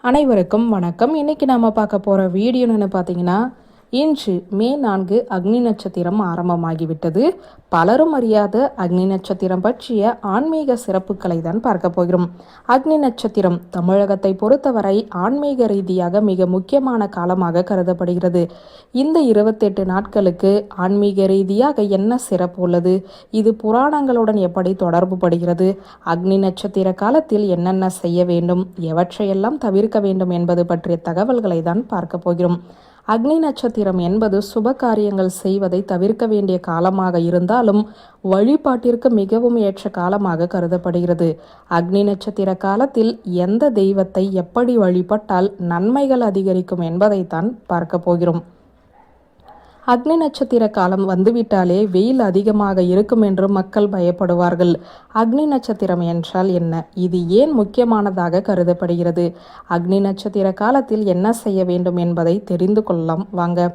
அனைவருக்கும் வணக்கம். இன்னைக்கு நாம பார்க்க போற வீடியோ என்ன பார்த்தீங்கன்னா, இன்று மே 4 அக்னி நட்சத்திரம் ஆரம்பமாகிவிட்டது. பலரும் அறியாத அக்னி நட்சத்திரம் பற்றிய ஆன்மீக சிறப்புகளை தான் பார்க்க போகிறோம். அக்னி நட்சத்திரம் தமிழகத்தை பொறுத்தவரை ஆன்மீக ரீதியாக மிக முக்கியமான காலமாக கருதப்படுகிறது. இந்த 28 நாட்களுக்கு ஆன்மீக ரீதியாக என்ன சிறப்பு உள்ளது? இது புராணங்களுடன் எப்படி தொடர்பு படுகிறது? அக்னி நட்சத்திர காலத்தில் என்னென்ன செய்ய வேண்டும், எவற்றையெல்லாம் தவிர்க்க வேண்டும் என்பது பற்றிய தகவல்களை தான் பார்க்க போகிறோம். அக்னி நட்சத்திரம் என்பது சுப காரியங்கள் செய்வதை தவிர்க்க வேண்டிய காலமாக இருந்தாலும் வழிபாட்டிற்கு மிகவும் ஏற்ற காலமாக கருதப்படுகிறது. அக்னி நட்சத்திர காலத்தில் எந்த தெய்வத்தை எப்படி வழிபட்டால் நன்மைகள் அதிகரிக்கும் என்பதைத்தான் பார்க்க போகிறோம். அக்னி நட்சத்திர காலம் வந்துவிட்டாலே வெயில் அதிகமாக இருக்கும் என்று மக்கள் பயப்படுவார்கள். அக்னி நட்சத்திரம் என்றால் என்ன? இது ஏன் முக்கியமானதாக கருதப்படுகிறது? அக்னி நட்சத்திர காலத்தில் என்ன செய்ய வேண்டும் என்பதை தெரிந்து கொள்ளலாம் வாங்க.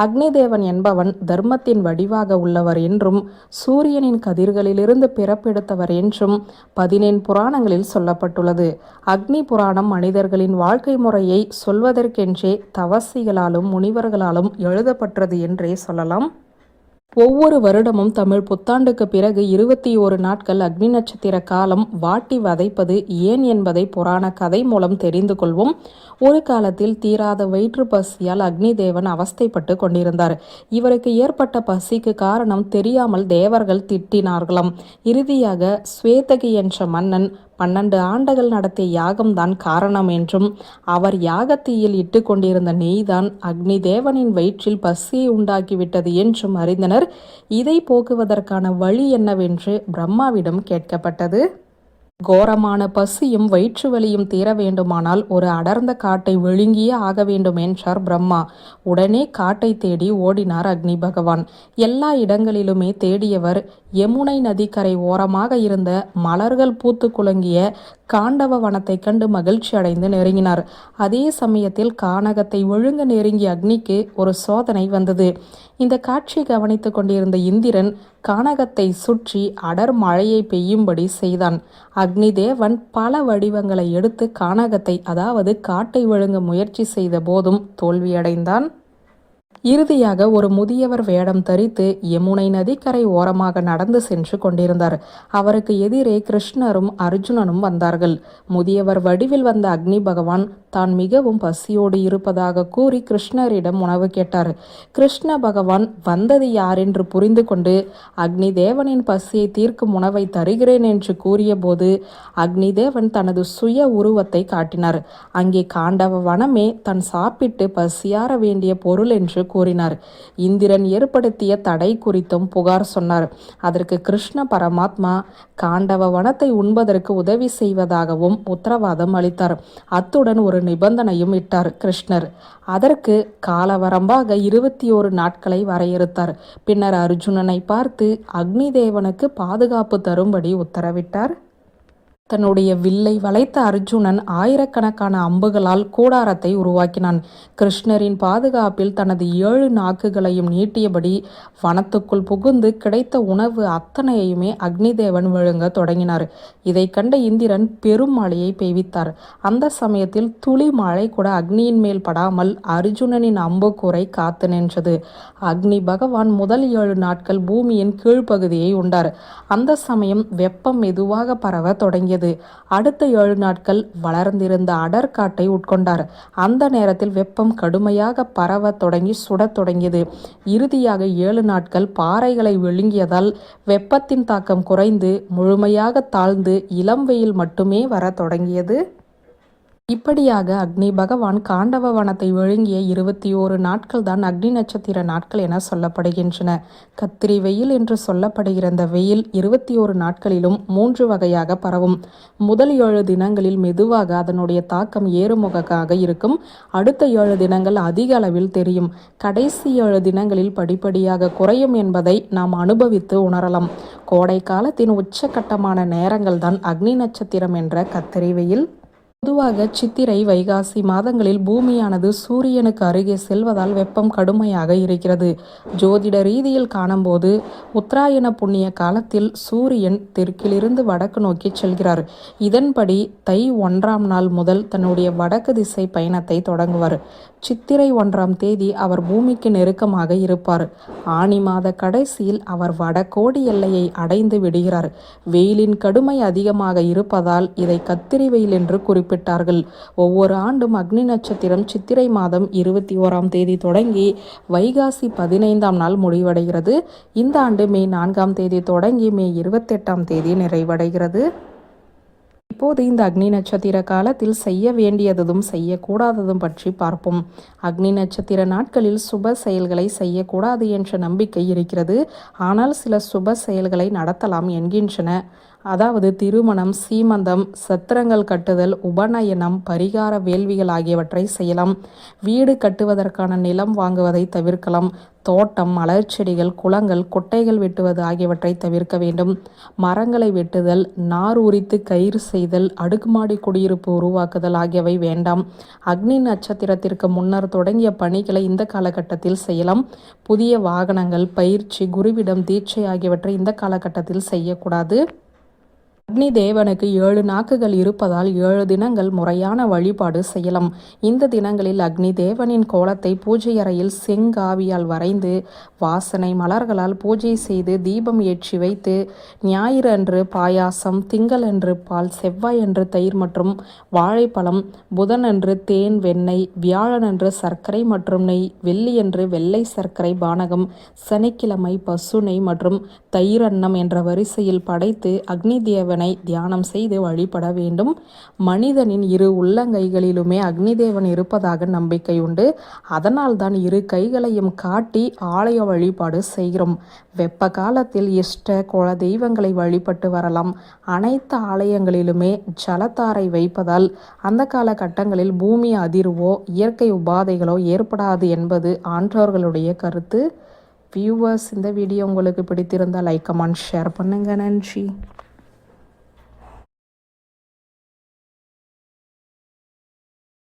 அக்னி தேவன் என்பவன் தர்மத்தின் வடிவாக உள்ளவர் என்றும் சூரியனின் கதிர்களிலிருந்து பிறப்பெடுத்தவர் என்றும் 14 புராணங்களில் சொல்லப்பட்டுள்ளது. அக்னி புராணம் மனிதர்களின் வாழ்க்கை முறையை சொல்வதற்கென்றே தவசிகளாலும் முனிவர்களாலும் எழுதப்பட்டது என்றே சொல்லலாம். ஒவ்வொரு வருடமும் தமிழ் புத்தாண்டுக்கு பிறகு 21 நாட்கள் அக்னி நட்சத்திர காலம் வாட்டி வதைப்பது ஏன் என்பதை புராண கதை மூலம் தெரிந்து கொள்வோம். ஒரு காலத்தில் தீராத வயிற்று பசியால் அக்னி தேவன் அவஸ்தைப்பட்டு கொண்டிருந்தார். இவருக்கு ஏற்பட்ட பசிக்கு காரணம் தெரியாமல் தேவர்கள் திட்டினார்களாம். இறுதியாக ஸ்வேதகி என்ற மன்னன் 12 ஆண்டுகள் நடத்திய யாகம்தான் காரணம் என்றும் அவர் யாகத்தீயில் இட்டு கொண்டிருந்த நெய்தான் அக்னி தேவனின் வயிற்றில் பசியை உண்டாக்கிவிட்டது என்றும் அறிந்தனர். இதை போக்குவதற்கான வழி என்னவென்று பிரம்மாவிடம் கேட்கப்பட்டது. கோரமான பசியும் வயிற்று வலியும் தீர வேண்டுமானால் ஒரு அடர்ந்த காட்டை விழுங்கியே ஆக வேண்டும் என்றார் பிரம்மா. உடனே காட்டை தேடி ஓடினார் அக்னி பகவான். எல்லா இடங்களிலுமே தேடியவர் யமுனை நதிக்கரை ஓரமாக இருந்த மலர்கள் பூத்து குலுங்கிய காண்டவ வனத்தை கண்டு மகிழ்ச்சி அடைந்து நெருங்கினார். அதே சமயத்தில் கானகத்தை ஒழுங்க நெருங்கிய அக்னிக்கு ஒரு சோதனை வந்தது. இந்த காட்சி கவனித்துக் கொண்டிருந்த இந்திரன் கானகத்தை சுற்றி அடர் மழையை பெய்யும்படி செய்தான். அக்னி தேவன் பல வடிவங்களை எடுத்து கானகத்தை அதாவது காட்டை விழுங்க முயற்சி செய்த போதும் தோல்வியடைந்தான். இறுதியாக ஒரு முதியவர் வேடம் தரித்து யமுனை நதிக்கரை ஓரமாக நடந்து சென்று கொண்டிருந்தார். அவருக்கு எதிரே கிருஷ்ணரும் அர்ஜுனனும் வந்தார்கள். முதியவர் வடிவில் வந்த அக்னி பகவான் தான் மிகவும் பசியோடு இருப்பதாக கூறி கிருஷ்ணரிடம் உணவு கேட்டார். கிருஷ்ண பகவான் வந்தது யார் என்று புரிந்து கொண்டு அக்னி தேவனின் பசியை தீர்க்கும் உணவை தருகிறேன் என்று கூறிய போது அக்னி தேவன் தனது சுய உருவத்தை காட்டினார். அங்கே காண்டவ வனமே தான் சாப்பிட்டு பசியார வேண்டிய பொருள் என்று கூறினார். இந்திரன் ஏற்படுத்திய தடை குறித்தும் புகார் சொன்னார். அதற்கு கிருஷ்ண பரமாத்மா காண்டவ வனத்தை உண்பதற்கு உதவி செய்வதாகவும் உத்தரவாதம் அளித்தார். அத்துடன் ஒரு நிபந்தனையும் இட்டார் கிருஷ்ணர். அதற்கு காலவரம்பாக 21 நாட்களை வரையறுத்தார். பின்னர் அர்ஜுனனை பார்த்து அக்னி தேவனுக்கு பாதுகாப்பு தரும்படி உத்தரவிட்டார். தன்னுடைய வில்லை வளைத்த அர்ஜுனன் ஆயிரக்கணக்கான அம்புகளால் கூடாரத்தை உருவாக்கினான். கிருஷ்ணரின் பாதுகாப்பில் தனது 7 நாக்குகளையும் நீட்டியபடி வனத்துக்குள் புகுந்து கிடைத்த உணவு அத்தனையுமே அக்னி தேவன் விழுங்க தொடங்கினார். இதை கண்ட இந்திரன் பெரும் மழையை பெய்வித்தார். அந்த சமயத்தில் துளி மழை கூட அக்னியின் மேல் படாமல் அர்ஜுனனின் அம்புக்கூரை காத்து நின்றது. அக்னி பகவான் முதல் 7 நாட்கள் பூமியின் கீழ்ப்பகுதியை உண்டார். அந்த சமயம் வெப்பம் மெதுவாக பரவ தொடங்கியது. அடுத்த 7 நாட்கள் வளர்ந்திருந்த அடர்காட்டை உட்கொண்டார். அந்த நேரத்தில் வெப்பம் கடுமையாக பரவ தொடங்கி சுடத் தொடங்கியது. இறுதியாக 7 நாட்கள் பாறைகளை விழுங்கியதால் வெப்பத்தின் தாக்கம் குறைந்து முழுமையாக தாழ்ந்து இளம் வெயில் மட்டுமே வர தொடங்கியது. இப்படியாக அக்னி பகவான் காண்டவ வனத்தை விழுங்கிய 21 நாட்கள் தான் அக்னி நட்சத்திர நாட்கள் என சொல்லப்படுகின்றன. கத்திரி வெயில் என்று சொல்லப்படுகிற இந்த வெயில் 21 நாட்களிலும் 3 வகையாக பரவும். முதல் 7 தினங்களில் மெதுவாக அதனுடைய தாக்கம் ஏறுமுகமாக இருக்கும். அடுத்த 7 தினங்கள் அதிக அளவில் தெரியும். கடைசி 7 தினங்களில் படிப்படியாக குறையும் என்பதை நாம் அனுபவித்து உணரலாம். கோடை காலத்தின் உச்சகட்டமான நேரங்கள் தான் அக்னி நட்சத்திரம் என்ற கத்திரி வெயில். பொதுவாக சித்திரை வைகாசி மாதங்களில் பூமியானது சூரியனுக்கு அருகே செல்வதால் வெப்பம் கடுமையாக இருக்கிறது. ஜோதிட ரீதியில் காணும்போது உத்தராயண புண்ணிய காலத்தில் சூரியன் தெற்கிலிருந்து வடக்கு நோக்கி செல்கிறார். இதன்படி தை 1ஆம் நாள் முதல் தன்னுடைய வடக்கு திசை பயணத்தை தொடங்குவார். சித்திரை 1ஆம் தேதி அவர் பூமிக்கு நெருக்கமாக இருப்பார். ஆனி மாத கடைசியில் அவர் வடகோடி எல்லையை அடைந்து விடுகிறார். வெயிலின் கடுமை அதிகமாக இருப்பதால் இதை கத்திரி வெயில் என்று குறிப்பிட்டார்கள். ஒவ்வொரு ஆண்டும் அக்னி நட்சத்திரம் சித்திரை மாதம் 21ஆம் தேதி தொடங்கி வைகாசி 15ஆம் நாள் முடிவடைகிறது. இந்த ஆண்டு மே 4ஆம் தேதி தொடங்கி மே 28ஆம் தேதி நிறைவடைகிறது. இப்போது இந்த அக்னி நட்சத்திர காலத்தில் செய்ய வேண்டியதும் செய்யக்கூடாததும் பற்றி பார்ப்போம். அக்னி நட்சத்திர நாட்களில் சுப செயல்களை செய்யக்கூடாது என்ற நம்பிக்கை இருக்கிறது. ஆனால் சில சுப செயல்களை நடத்தலாம் என்கின்றன. அதாவது திருமணம், சீமந்தம், சத்திரங்கள் கட்டுதல், உபநயனம், பரிகார வேள்விகள் ஆகியவற்றை செய்யலாம். வீடு கட்டுவதற்கான நிலம் வாங்குவதை தவிர்க்கலாம். தோட்டம், மலர்ச்செடிகள், குளங்கள், குட்டைகள் வெட்டுவது ஆகியவற்றை தவிர்க்க வேண்டும். மரங்களை வெட்டுதல், நார் உரித்து கயிறு செய்தல், அடுக்குமாடி குடியிருப்பு உருவாக்குதல் ஆகியவை வேண்டாம். அக்னி நட்சத்திரத்திற்கு முன்னர் தொடங்கிய பணிகளை இந்த காலகட்டத்தில் செய்யலாம். புதிய வாகனங்கள், பயிற்சி, குருவிடம் தீட்சை ஆகியவற்றை இந்த காலகட்டத்தில் செய்யக்கூடாது. அக்னி தேவனுக்கு 7 நாக்குகள் இருப்பதால் 7 தினங்கள் முறையான வழிபாடு செய்யலாம். இந்த தினங்களில் அக்னி தேவனின் கோலத்தை பூஜை அறையில் செங்காவியால் வரைந்து வாசனை மலர்களால் பூஜை செய்து தீபம் ஏற்றி வைத்து ஞாயிறு அன்று பாயாசம், திங்கள் அன்று பால், செவ்வாய் அன்று தயிர் மற்றும் வாழைப்பழம், புதன் அன்று தேன், வெண்ணெய், வியாழன் அன்று சர்க்கரை மற்றும் நெய், வெள்ளி அன்று வெள்ளை சர்க்கரை பானகம், சனிக்கிழமை பசு நெய் மற்றும் தயிர் அன்னம் என்ற வரிசையில் படைத்து அக்னி தேவன் தியானம் செய்து வழிபட வேண்டும். மனிதனின் 2 உள்ளங்கைகளிலுமே அக்னி தேவன் இருப்பதாக நம்பிக்கை உண்டு. அதனால் தான் 2 கைகளையும் காட்டி ஆலய வழிபாடு செய்கிறோம். வெப்ப காலத்தில் இஷ்ட குல தெய்வங்களை வழிபட்டு வரலாம். அனைத்து ஆலயங்களிலுமே ஜலத்தாரை வைப்பதால் அந்த காலகட்டங்களில் பூமி அதிர்வோ இயற்கை உபாதைகளோ ஏற்படாது என்பது ஆன்றோர்களுடைய கருத்து. வியூவர்ஸ், இந்த வீடியோ உங்களுக்கு பிடித்திருந்தால் லைக், கமெண்ட், ஷேர் பண்ணுங்க. நன்றி.